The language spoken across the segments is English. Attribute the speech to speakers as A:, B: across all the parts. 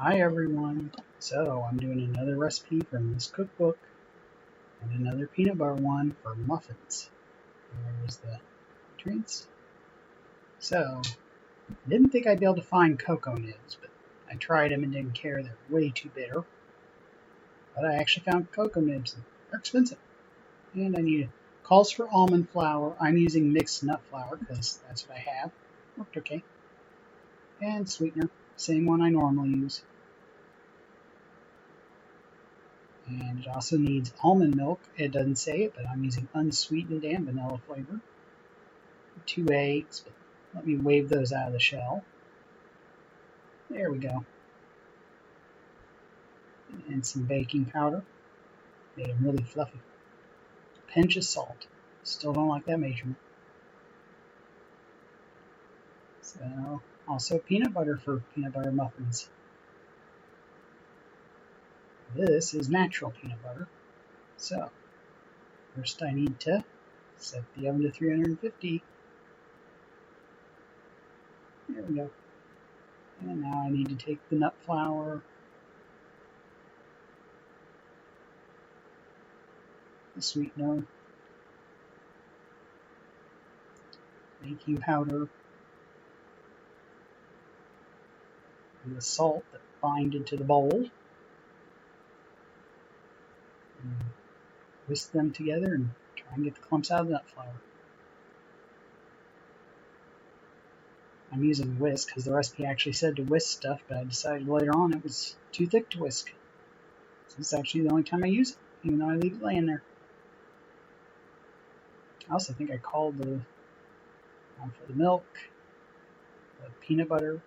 A: Hi everyone! So I'm doing another recipe from this cookbook and another peanut butter one for muffins. There's the nutrients. So I didn't think I'd be able to find cocoa nibs, but I tried them and didn't care. They're way too bitter. But I actually found cocoa nibs and they're expensive. And I need calls for almond flour. I'm using mixed nut flour because that's what I have. Worked okay. And sweetener, same one I normally use. And it also needs almond milk. It doesn't say it, but I'm using unsweetened and vanilla flavor. 2 eggs, but let me wave those out of the shell. There we go. And some baking powder. Made them really fluffy. A pinch of salt. Still don't like that measurement. So, also peanut butter for peanut butter muffins. This is natural peanut butter. So, first I need to set the oven to 350. There we go. And now I need to take the nut flour, the sweetener, baking powder, and the salt that bind into the bowl. And whisk them together and try and get the clumps out of the nut flour. I'm using whisk because the recipe actually said to whisk stuff, but I decided later on it was too thick to whisk. So this is actually the only time I use it, even though I leave it laying there. I also think I called for the milk, the peanut butter.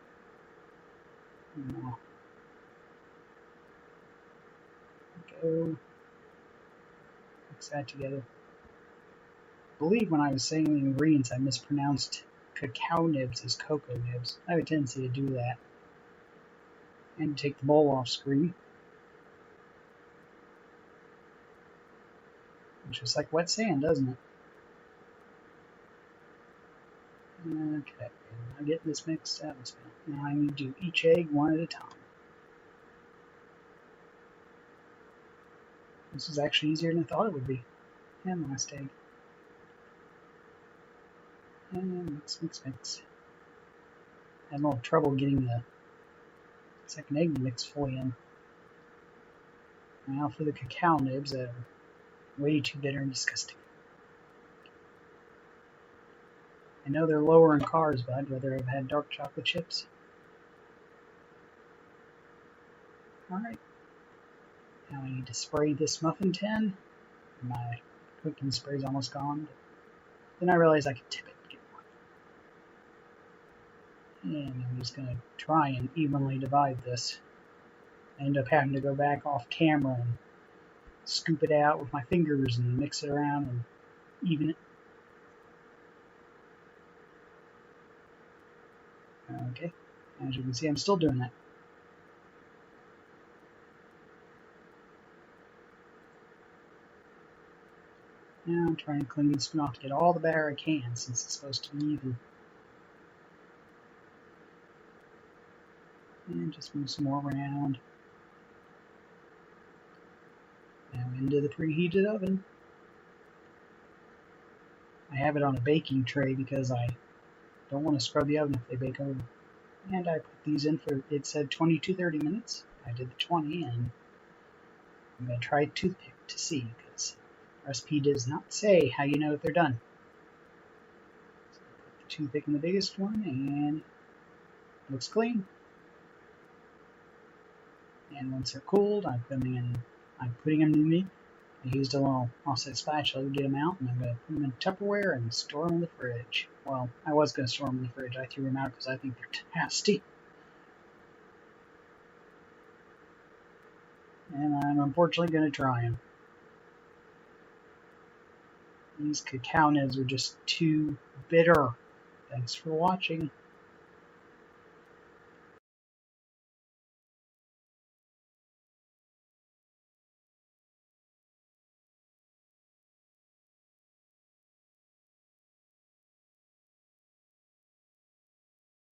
A: Go. Mix that together. I believe when I was saying the ingredients, I mispronounced cacao nibs as cocoa nibs. I have a tendency to do that. And take the bowl off screen. It's just like wet sand, doesn't it? Okay, I'm getting this mixed up. Now I need to do each egg one at a time. This is actually easier than I thought it would be. And the last egg. And mix. I had a little trouble getting the second egg mix fully in. Now for the cacao nibs that are way too bitter and disgusting. I know they're lower in carbs, but I'd rather have had dark chocolate chips. Alright. Now I need to spray this muffin tin. My cooking spray's almost gone. But then I realized I could tip it and get more. And I'm just going to try and evenly divide this. I end up having to go back off camera and scoop it out with my fingers and mix it around and even it. Okay, as you can see, I'm still doing that. Now I'm trying to clean this one off to get all the batter I can since it's supposed to be even. And just move some more around. Now into the preheated oven. I have it on a baking tray because I don't want to scrub the oven if they bake over. And I put these in for, it said 20 to 30 minutes. I did the 20, and I'm going to try a toothpick to see because the recipe does not say how you know if they're done. So I put the toothpick in the biggest one, and it looks clean. And once they're cooled, I'm putting them in the I used a little offset spatula to get them out, and I'm going to put them in Tupperware and store them in the fridge. Well, I was going to store them in the fridge. I threw them out because I think they're tasty. And I'm unfortunately going to try them. These cacao nibs are just too bitter. Thanks for watching.